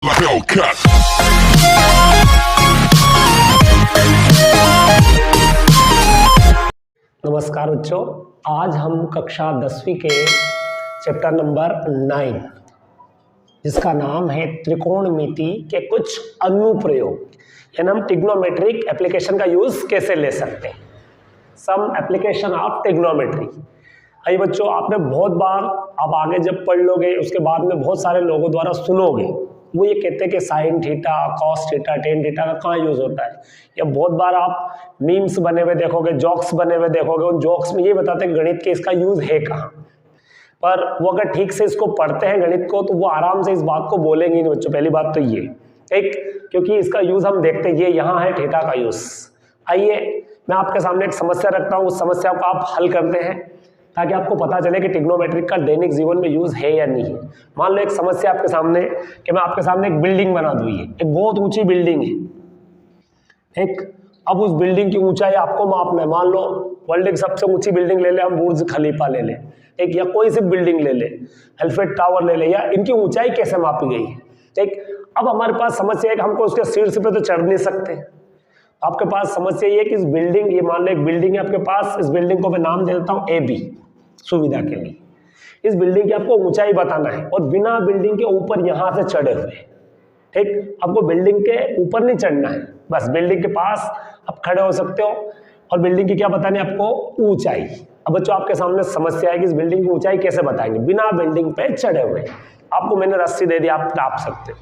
Hellcat. नमस्कार बच्चों, आज हम कक्षा 10वीं के चैप्टर नंबर 9 जिसका नाम है त्रिकोणमिति के कुछ अनुप्रयोग, यानी हम ट्रिग्नोमेट्रिक एप्लीकेशन का यूज कैसे ले सकते हैं। Some application of trigonometry. आइए बच्चों, आपने बहुत बार, आप आगे जब पढ़ लोगे उसके बाद में बहुत सारे लोगों द्वारा सुनोगे, वो ये कहते हैं कि sine theta, cos theta, tan theta का कहाँ यूज होता है। या बहुत बार आप मीम्स बने हुए देखोगे, जोक्स बने हुए देखोगे, उन जोक्स में ये बताते हैं गणित के इसका यूज है कहाँ। पर वो अगर ठीक से इसको पढ़ते हैं गणित को, तो वो आराम से इस बात को बोलेंगे नहीं बच्चों। पहली बात तो ये एक, क्योंकि इसका यूज हम देखते हैं, ये यहाँ है थीटा का यूज। आइए मैं आपके सामने एक समस्या रखता हूँ, उस समस्या को आप हल करते हैं ताकि आपको पता चले कि ट्रिग्नोमेट्रिक का दैनिक जीवन में यूज है या नहीं है। मान लो एक समस्या आपके सामने कि मैं आपके सामने एक बिल्डिंग बना दूँ, ये एक बहुत ऊंची बिल्डिंग है एक। अब उस बिल्डिंग की ऊंचाई आपको मापना है। मान लो वर्ल्ड की सबसे ऊंची बिल्डिंग ले ले, हम बुर्ज खलीफा ले ले एक, या कोई सी बिल्डिंग ले ले, एलिफेंट टावर ले ले, या इनकी ऊंचाई कैसे मापी गई है एक। अब हमारे पास समस्या है कि हमको उसके शीर्ष पे तो चढ़ नहीं सकते। आपके पास समस्या ये है कि इस बिल्डिंग, ये मान लो एक बिल्डिंग है आपके पास, इस बिल्डिंग को मैं नाम दे देता हूँ AB सुविधा के लिए। इस बिल्डिंग की आपको ऊंचाई बताना है और बिना बिल्डिंग के ऊपर यहां से चढ़े हुए, ठीक, आपको बिल्डिंग के ऊपर नहीं चढ़ना है, बस बिल्डिंग के पास आप खड़े हो सकते हो और बिल्डिंग की क्या बतानी है आपको, ऊंचाई। अब बच्चों आपके सामने समस्या है कि इस बिल्डिंग की ऊंचाई कैसे बताएंगे बिना बिल्डिंग पे चढ़े हुए। आपको मैंने रस्सी दे दी, आप नाप सकते हो।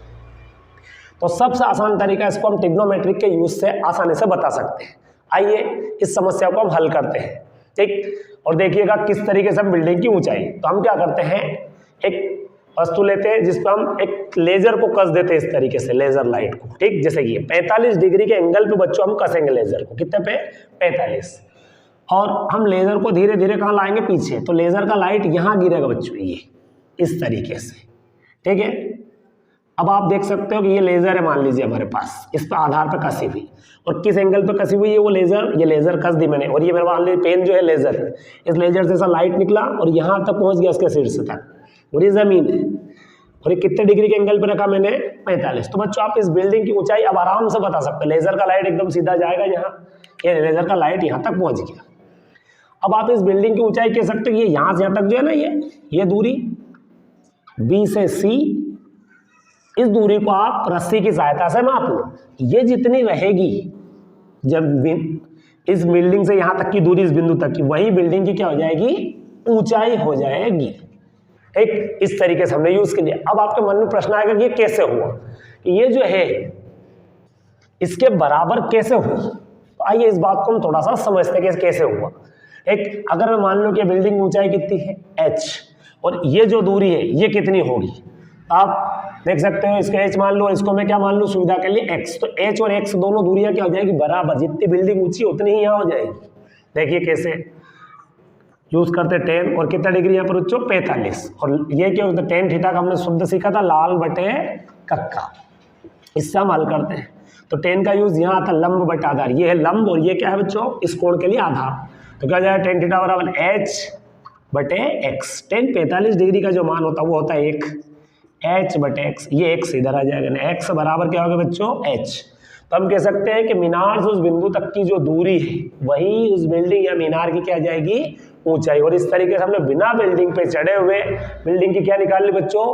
तो सबसे आसान तरीका, इसको हम ट्रिग्नोमेट्रिक के यूज से आसानी से बता सकते हैं। आइए इस समस्या को हम हल करते हैं, ठीक। और देखिएगा किस तरीके से हम बिल्डिंग की ऊंचाई, तो हम क्या करते हैं, एक वस्तु लेते हैं जिस पर हम एक लेजर को कस देते हैं इस तरीके से, लेजर लाइट को, ठीक। जैसे कि 45 डिग्री के एंगल पे बच्चों हम कसेंगे लेजर को, कितने पे, 45। और हम लेजर को धीरे धीरे कहाँ लाएंगे, पीछे। तो लेजर का लाइट यहाँ गिरेगा बच्चों, ये इस तरीके से, ठीक है। अब आप देख सकते हो कि ये लेजर है, मान लीजिए हमारे पास, इस पर आधार पर कसी हुई, और किस एंगल पे कसी हुई है वो लेजर, ये लेजर कस दी मैंने, और ये मेरे मान लीजिए पेन जो है लेजर है, इस लेजर से ऐसा लाइट निकला और यहाँ तक पहुँच गया इसके शीर्ष तक, और ये जमीन है, और ये कितने डिग्री के एंगल पे रखा मैंने, 45। तो बच्चों आप इस बिल्डिंग की ऊंचाई अब आराम से बता सकते हैं। लेजर का लाइट एकदम सीधा जाएगा यहाँ, ये लेजर का लाइट यहाँ तक पहुँच गया। अब आप इस बिल्डिंग की ऊंचाई कह सकते हो, ये यहाँ से यहाँ तक जो है ना, ये दूरी B से C, इस दूरी को आप रस्सी की सहायता से माप लो। ये जितनी रहेगी, जब इस बिल्डिंग से यहाँ तक की दूरी, इस बिंदु तक की, वही बिल्डिंग की क्या हो जाएगी, ऊंचाई हो जाएगी, ठीक। इस तरीके से हमने यूज किया। अब आपके मन में प्रश्न आएगा कि ये कैसे हुआ, कि ये जो है इसके बराबर कैसे हुआ। तो आइए इस बात को हम थोड़ा सा समझते हैं कि कैसे हुआ। एक, अगर मैं मान लो कि बिल्डिंग ऊंचाई कितनी है, H, और ये जो दूरी है ये कितनी होगी, आप देख सकते हो। इसका H मान लो, इसको मैं क्या मान लूँ सुविधा के लिए X। तो H और X दोनों दूरियां क्या हो जाएगी, बराबर। जितनी बिल्डिंग ऊंची उतनी ही यहाँ हो जाएगी। देखिए कैसे यूज करते, टेन और कितना डिग्री यहाँ पर बच्चों, 45। और ये क्या होता है, टेन थीटा का हमने शब्द सीखा था, लाल बटे कक्का। इससे हम हल करते हैं। तो टेन का यूज यहाँ आता, लंब बटे आधार, ये है लंब और ये क्या है बच्चों, इस कोण के लिए आधार। तो क्या जाएगा, टेन थीटा बराबर H बटे X। टेन 45 डिग्री का जो मान होता है वो होता है 1, H बटे X, ये X इधर आ जाएगा ना, X बराबर क्या होगा बच्चों, H। तो हम कह सकते हैं कि मीनार से उस बिंदु तक की जो दूरी है वही उस बिल्डिंग या मीनार की क्या जाएगी, ऊंचाई। और इस तरीके से हमने बिना बिल्डिंग पे चढ़े हुए बिल्डिंग की क्या निकाल ली बच्चों,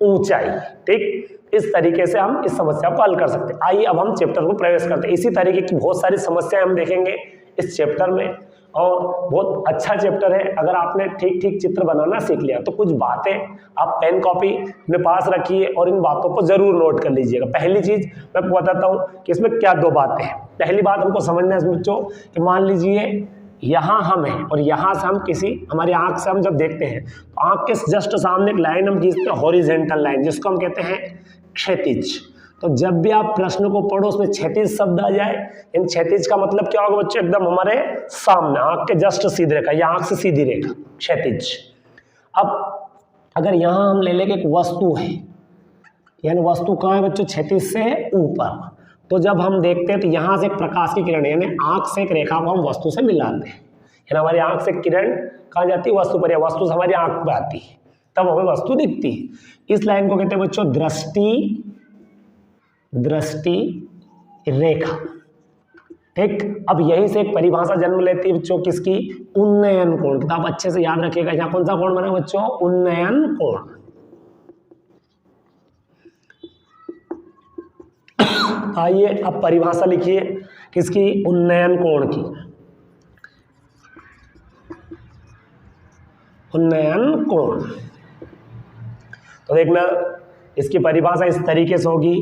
ऊंचाई, ठीक। इस तरीके से हम इस समस्या को हल कर सकते हैं। आइए अब हम चैप्टर को प्रवेश करते हैं। इसी तरीके की बहुत सारी समस्याएं हम देखेंगे इस चैप्टर में, और बहुत अच्छा चैप्टर है। अगर आपने ठीक ठीक चित्र बनाना सीख लिया तो कुछ बातें आप पेन कॉपी अपने पास रखिए और इन बातों को जरूर नोट कर लीजिएगा। पहली चीज मैं आपको बताता हूँ कि इसमें क्या दो बातें हैं। पहली बात हमको समझना है बच्चों कि मान लीजिए यहाँ हम हैं और यहाँ से हम किसी, हमारी आंख से हम जब देखते हैं तो आंख के जस्ट सामने एक लाइन हम खींचते हैं, हॉरिजेंटल लाइन, जिसको हम कहते हैं क्षैतिज। तो जब भी आप प्रश्न को पढ़ो उसमें क्षैतिज शब्द आ जाए, इन क्षैतिज का मतलब क्या होगा बच्चों, एकदम हमारे सामने, आंख के जस्ट सीधी रेखा, या आंख से सीधी रेखा, क्षैतिज। अब अगर यहाँ हम ले लेके एक वस्तु है, यानी वस्तु कहाँ है बच्चों, क्षैतिज से ऊपर, तो जब हम देखते हैं तो यहाँ से एक प्रकाश की किरण, यानी आंख से एक रेखा को हम वस्तु से मिलाते हैं, यानी हमारी आंख से किरण कहाँ जाती है, वस्तु पर, या वस्तु से हमारी आंख पर आती है, तब हमें वस्तु दिखती है। इस लाइन को कहते हैं बच्चों दृष्टि दृष्टि रेखा। ठीक, अब यहीं से एक परिभाषा जन्म लेती है बच्चों, किसकी? उन्नयन कोण की। तो आप अच्छे से याद रखिएगा, यहाँ कौन सा कोण बना बच्चों? उन्नयन कोण। आइए अब परिभाषा लिखिए किसकी? उन्नयन कोण की। उन्नयन कोण, तो देखना इसकी परिभाषा इस तरीके से होगी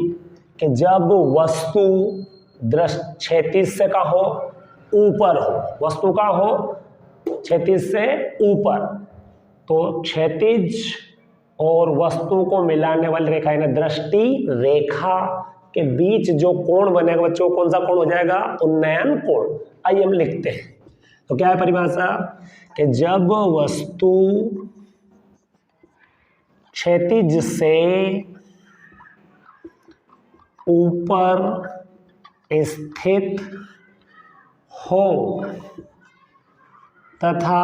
कि जब वस्तु क्षैतिज से का हो, ऊपर हो, वस्तु का हो क्षैतिज से ऊपर, तो क्षैतिज और वस्तु को मिलाने वाली रेखा यानी दृष्टि रेखा के बीच जो कोण बनेगा बच्चों, कौन सा कोण हो जाएगा? उन्नयन कोण। आइए हम लिखते हैं, तो क्या है परिभाषा कि जब वस्तु क्षैतिज से ऊपर स्थित हो तथा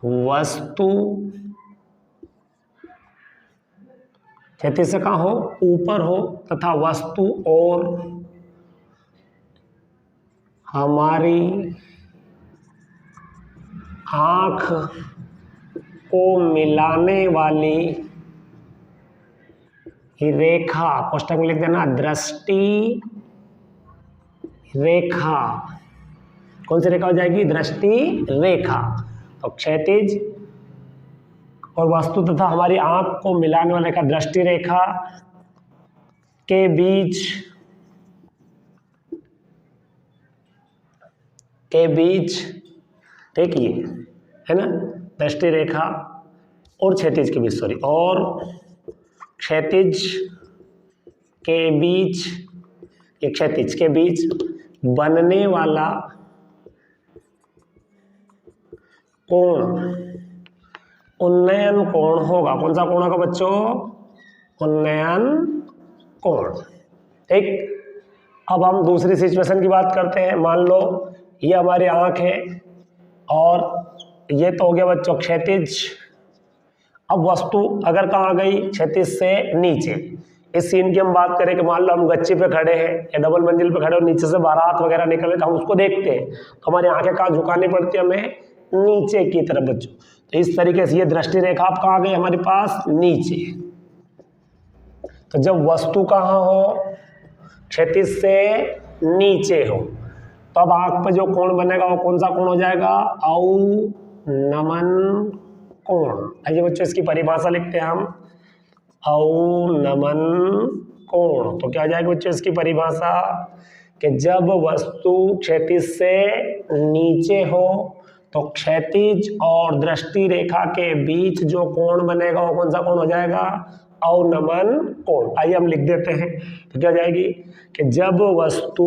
वस्तु क्षैतिज से कहाँ हो? ऊपर हो, तथा वस्तु और हमारी आँख को मिलाने वाली रेखा, कोष्ठक में लिख देना दृष्टि रेखा। कौन सी रेखा हो जाएगी? दृष्टि रेखा। तो क्षैतिज और वस्तु तथा हमारी आंख को मिलाने वाली रेखा दृष्टि रेखा के बीच ठीक ये है ना, दृष्टि रेखा और क्षैतिज के बीच, सॉरी, और क्षैतिज के बीच, ये क्षैतिज के बीच बनने वाला कोण उन्नयन कोण होगा। कौन सा कोण होगा बच्चों? उन्नयन कोण। ठीक, अब हम दूसरी सिचुएशन की बात करते हैं। मान लो ये हमारी आंख है और ये तो हो गया बच्चों क्षैतिज। अब वस्तु अगर कहाँ आ गई? क्षैतिज से नीचे। इस सीन की हम बात करें कि मान लो हम गच्ची पे खड़े हैं या डबल मंजिल पे खड़े और नीचे से बारात वगैरह निकल रहे, तो हम उसको देखते हैं तो हमारी आंखें कहाँ झुकानी पड़ती है? हमें नीचे की तरफ बच्चों। तो इस तरीके से ये दृष्टि रेखा आप कहाँ गई? हमारे पास नीचे। तो जब वस्तु कहाँ हो? क्षैतिज से नीचे हो, तो अब आंख पे जो कोण बनेगा वो कौन सा कोण हो जाएगा? अवनमन कोण। आइए बच्चों इसकी परिभाषा लिखते हैं हम, अवनमन कोण। तो क्या हो जाएगा बच्चों इसकी परिभाषा कि जब वस्तु क्षैतिज से नीचे हो तो क्षैतिज और दृष्टि रेखा के बीच जो कोण बनेगा वो कौन सा कोण हो जाएगा? अवनमन कोण। आइए हम लिख देते हैं, तो क्या हो जाएगी कि जब वस्तु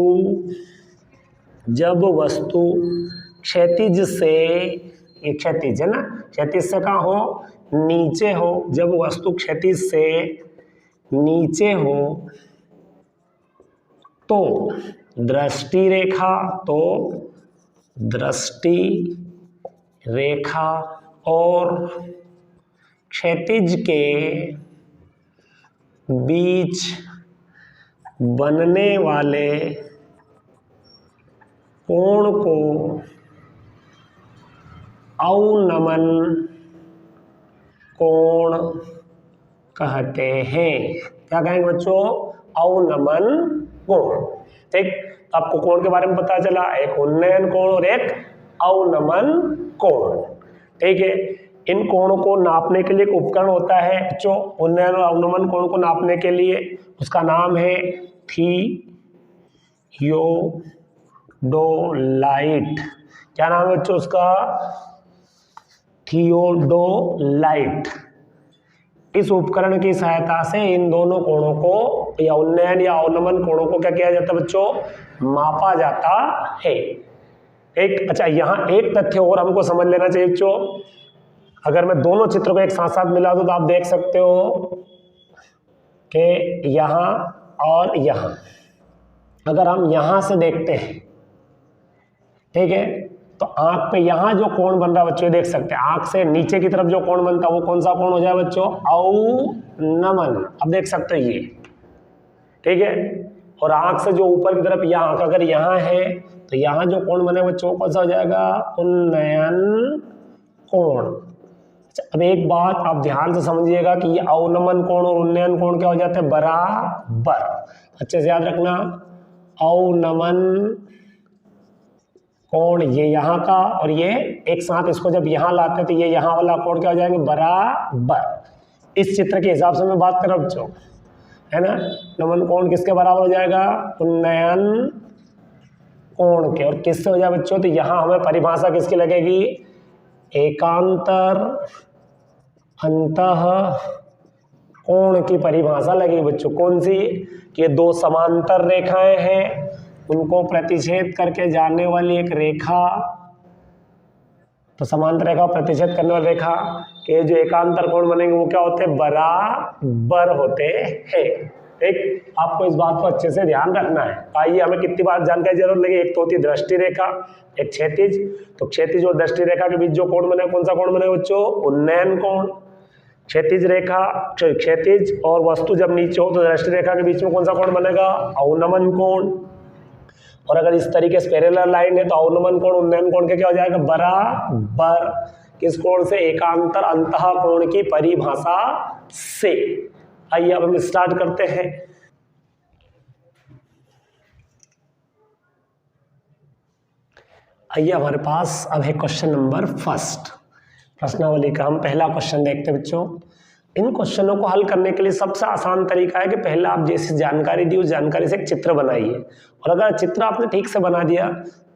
क्षैतिज से, ये क्षैतिज है ना, क्षैतिज से कहाँ हो? नीचे हो। जब वस्तु क्षैतिज से नीचे हो तो दृष्टि रेखा और क्षैतिज के बीच बनने वाले कोण को अवनमन कोण कहते हैं। क्या कहेंगे बच्चों? अवनमन कोण। ठीक, तो आपको कोण के बारे में पता चला, एक उन्नयन कोण और एक अवनमन कोण। ठीक है, इन कोणों को नापने के लिए एक उपकरण होता है बच्चों, उन्नयन और अवनमन कोण को नापने के लिए, उसका नाम है थियोडोलाइट। क्या नाम है बच्चों उसका? थियोडोलाइट। इस उपकरण की सहायता से इन दोनों कोणों को या उन्नयन या अवनमन कोणों को क्या किया जाता है बच्चों? मापा जाता है। एक अच्छा, यहाँ एक तथ्य और हमको समझ लेना चाहिए बच्चों। अगर मैं दोनों चित्रों को एक साथ साथ मिला दूं तो आप देख सकते हो कि यहाँ और यहाँ, अगर हम यहाँ से देखते हैं, ठीक है, तो आंख पे यहाँ जो कोण बन रहा है बच्चों देख सकते हैं, आंख से नीचे की तरफ जो कोण बनता है वो कौन सा कोण हो जाए बच्चों, अवनमन। अब देख सकते हो ये, ठीक है। और आंख से जो ऊपर की तरफ यहाँ आंख अगर यहाँ है तो यहाँ जो कोण बने बच्चों कौन सा हो जाएगा, उन्नयन कोण। अच्छा, अब एक बात आप ध्यान से समझिएगा कि ये अवनमन कोण और उन्नयन कोण क्या हो जाते हैं, बराबर। अच्छे से याद रखना, अवनमन कोण ये यहाँ का और ये एक साथ, इसको जब यहाँ लाते हैं तो ये यहाँ वाला कोण क्या हो जाएंगे, बराबर। इस चित्र के हिसाब से मैं बात कर रहा हूँ बच्चों, है ना। नमन कोण किसके बराबर हो जाएगा, उन्नयन कोण के। और किससे हो जाए बच्चों, तो यहाँ हमें परिभाषा किसकी लगेगी, एकांतर अंतः कोण की परिभाषा लगेगी बच्चों। कौन सी, कि दो समांतर रेखाएं हैं, उनको प्रतिच्छेद करके जाने वाली एक रेखा, तो समांतर रेखा प्रतिच्छेद करने वाली रेखा के जो एकांतर कोण बनेंगे वो क्या होते हैं, बराबर होते हैं। ठीक, आपको इस बात को अच्छे से ध्यान रखना है। आइए हमें कितनी बार जानकारी जरूर लगी, एक तो होती है दृष्टि रेखा, एक क्षैतिज। तो क्षैतिज और दृष्टि रेखा के बीच जो कोण बने कौन सा कोण बने बच्चों, उन्नयन कोण। क्षैतिज रेखा, क्षैतिज और वस्तु जब नीचे हो तो दृष्टि रेखा के बीच में कौन सा कोण बनेगा, अवनमन कोण। और अगर इस तरीके से पैरेलल लाइन है तो अवनमन कोण उन्नयन कोण के क्या हो जाएगा, बराबर। किस कोण से, एकांतर अंतः कोण की परिभाषा से। आइए अब हम स्टार्ट करते हैं। आइए हमारे पास अब है क्वेश्चन नंबर फर्स्ट, प्रश्नावली का हम पहला क्वेश्चन देखते हैं बच्चों। इन क्वेश्चनों को हल करने के लिए सबसे आसान तरीका है कि पहले आप जैसी जानकारी दी उस जानकारी से एक चित्र बनाइए, और अगर चित्र आपने ठीक से बना दिया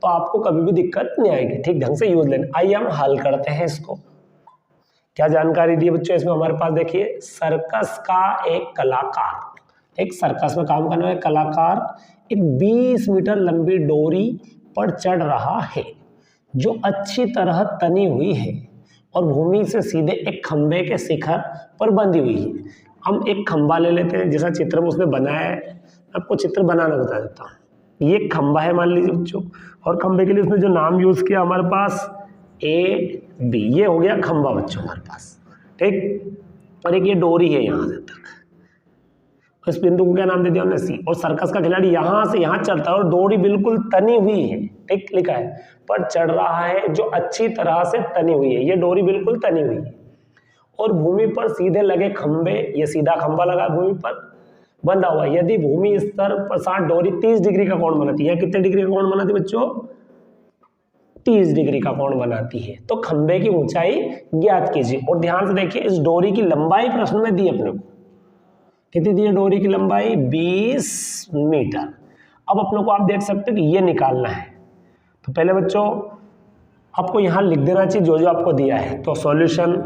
तो आपको कभी भी दिक्कत नहीं आएगी, ठीक ढंग से यूज लेना। आइए हम हल करते हैं इसको। क्या जानकारी दी बच्चों इसमें हमारे पास, देखिए सर्कस का एक कलाकार, एक सर्कस में काम करने वाला कलाकार एक 20 मीटर लंबी डोरी पर चढ़ रहा है जो अच्छी तरह तनी हुई है और भूमि से सीधे एक खंबे के शिखर पर बंधी हुई है। हम एक खंबा ले लेते हैं जैसा चित्र में उसने बनाया है, आपको चित्र बनाना बता देता हूँ। ये खंबा है मान लीजिए बच्चों, और खंबे के लिए उसने जो नाम यूज किया हमारे पास ए बी, ये हो गया खंबा बच्चों हमारे पास, ठीक। और एक ये डोरी है यहाँ से तक, इस बिंदु को क्या नाम दे दिया हमने सी। और सर्कस का खिलाड़ी यहाँ से यहाँ चढ़ता है और डोरी बिल्कुल तनी हुई है, ठीक लिखा है, पर चढ़ रहा है जो अच्छी तरह से तनी हुई है। ये डोरी बिल्कुल तनी हुई है और भूमि पर सीधे लगे खंबे, ये सीधा खंबा लगा भूमि पर बंधा हुआ। यदि भूमि स्तर पर साथ डोरी 30 डिग्री का कोण बनाती है, कितने डिग्री का कोण बनाती है बच्चों, 30 डिग्री का कोण बनाती है, तो खंबे की ऊंचाई ज्ञात कीजिए। और ध्यान से देखिए इस डोरी की लंबाई प्रश्न में दी अपने को, कितनी दी है डोरी की लंबाई, 20 मीटर। अब अपने को आप देख सकते हो कि ये निकालना है, तो पहले बच्चों आपको यहाँ लिख देना चाहिए जो जो आपको दिया है। तो सॉल्यूशन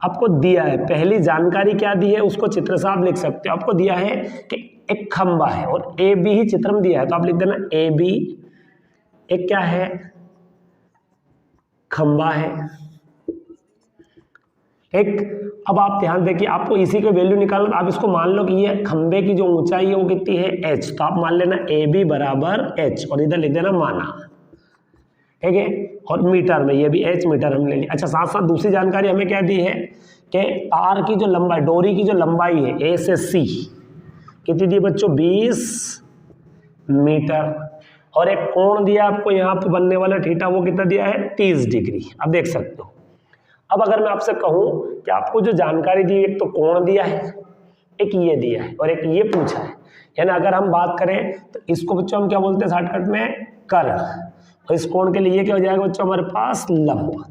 आपको दिया है, पहली जानकारी क्या दी है उसको चित्र से आप लिख सकते हो। आपको दिया है कि एक खंबा है और ए बी ही चित्र में दिया है, तो आप लिख देना ए बी, एक क्या है, खंबा है, एक। अब आप ध्यान देखिए आपको इसी के वैल्यू निकालना, आप इसको मान लो कि ये खंबे की जो ऊंचाई है वो कितनी है, h, तो आप मान लेना ए बी बराबर h और इधर लिख देना माना, ठीक है। और मीटर में ये भी h मीटर हम ले लिया। अच्छा, साथ साथ दूसरी जानकारी हमें क्या दी है कि तार की जो लंबाई, डोरी की जो लंबाई है ए से सी कितनी दी बच्चों, 20 मीटर। और एक कोण दिया आपको यहाँ पे बनने वाला थीटा, वो कितना दिया है, 30 डिग्री। अब देख सकते हो। अब अगर मैं आपसे कहूं कि आपको जो जानकारी दी, एक तो कोण दिया है, एक ये दिया है और एक ये पूछा है, यानी अगर हम बात करें तो इसको बच्चों हम क्या बोलते हैं शॉर्टकट में, कर्ण। और इस कोण के लिए क्या हो जाएगा बच्चों हमारे पास, लंब।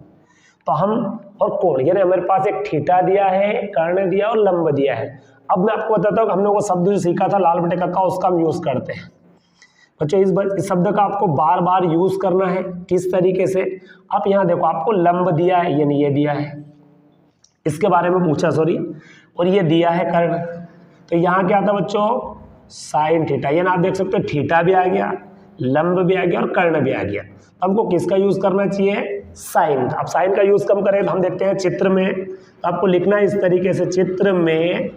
तो हम और कोण, यानी हमारे पास एक थीटा दिया है, कर्ण दिया और लंब दिया है। अब मैं आपको बताता हूँ हम लोगों को शब्द जो सीखा था लाल बटे कक्का, उसका हम यूज करते हैं बच्चों। इस शब्द का आपको बार बार यूज करना है। किस तरीके से, आप यहाँ देखो आपको लंब दिया है, यानी ये दिया है, इसके बारे में पूछा सॉरी, और ये दिया है कर्ण, तो यहाँ क्या था बच्चों, साइन थीटा, यानी आप देख सकते हो थीटा भी आ गया, लंब भी आ गया और कर्ण भी आ गया। तो हमको किसका यूज करना चाहिए, साइन। अब साइन का यूज कम करें तो हम देखते हैं चित्र में, तो आपको लिखना है इस तरीके से, चित्र में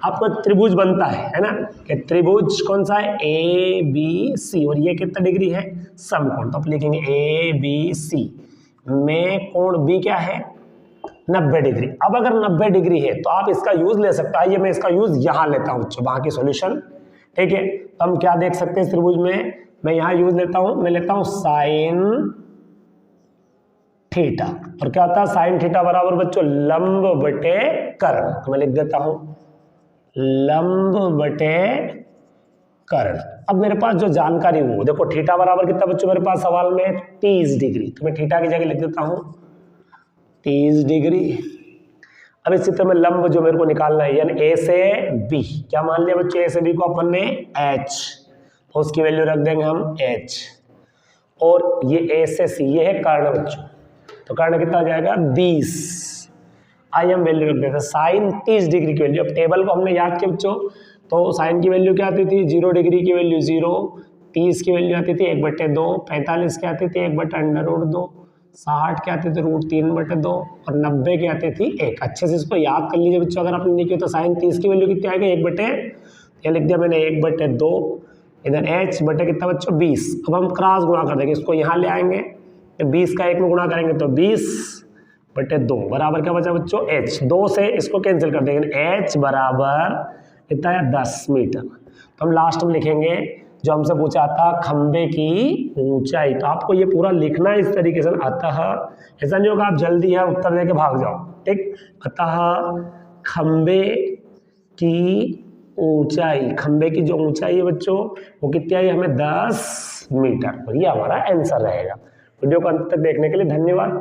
आपको त्रिभुज बनता है ना, कि त्रिभुज कौन सा है, ए बी सी, और ये कितना डिग्री है, समकोण। तो आप लिखेंगे ए बी सी में कोण बी क्या है, 90 डिग्री। अब अगर 90 डिग्री है तो आप इसका यूज ले सकते हैं, ये मैं इसका यूज यहाँ लेता हूँ बच्चों, वहाँ की सॉल्यूशन, ठीक है। तो हम क्या देख सकते हैं इस त्रिभुज में, मैं यहाँ यूज लेता हूँ, मैं लेता हूँ साइन थीटा, और क्या होता है साइन थीटा बराबर बच्चों लंब बटे कर्ण। तो मैं लिख देता हूँ लंब बटे कर्ण। अब मेरे पास जो जानकारी हो, देखो थीटा बराबर कितना बच्चों मेरे पास सवाल में 30 डिग्री, तो मैं थीटा की जगह लिख देता हूँ 30 डिग्री। अब इस चित्र में लंब जो मेरे को निकालना है, यानी ए से बी, क्या मान लिया बच्चों, ए से बी को अपन ने एच, तो उसकी वैल्यू रख देंगे हम एच, और ये ए से सी, ये है कर्ण बच्चों, तो कर्ण कितना हो जाएगा 20। आई हम वैल्यू रख देते हैं साइन 30 डिग्री की वैल्यू। अब टेबल को हमने याद किया बच्चों, तो साइन की वैल्यू क्या आती थी, 0 डिग्री की वैल्यू 0, 30 की वैल्यू आती थी 1/2, 45 की आती थी 1/√2, 60 की आती थी √3/2, और 90 की आती थी 1। अच्छे से इसको याद कर लीजिए बच्चों, अगर आपने नहीं किया तो साइन 30 की वैल्यू कितनी आएगी 1/, ये लिख दिया मैंने 1/2, इधर h बटे कितना बच्चों 20। अब हम क्रॉस गुणा कर देंगे, इसको यहाँ ले आएंगे, 20 का 1 में गुणा करेंगे तो 20/2 बराबर क्या बचा बच्चों h, 2 से इसको कैंसिल कर देंगे, h बराबर कितना है 10 मीटर। तो हम लास्ट में लिखेंगे जो हमसे पूछा था खंबे की ऊंचाई, तो आपको ये पूरा लिखना है इस तरीके से, अतः ऐसा नहीं होगा आप जल्दी है उत्तर देके भाग जाओ, ठीक। अतः खंबे की ऊंचाई, खंबे की जो ऊंचाई है बच्चों वो कितनी आई हमें 10 मीटर, और ये हमारा आंसर रहेगा। वीडियो को अंत तक देखने के लिए धन्यवाद।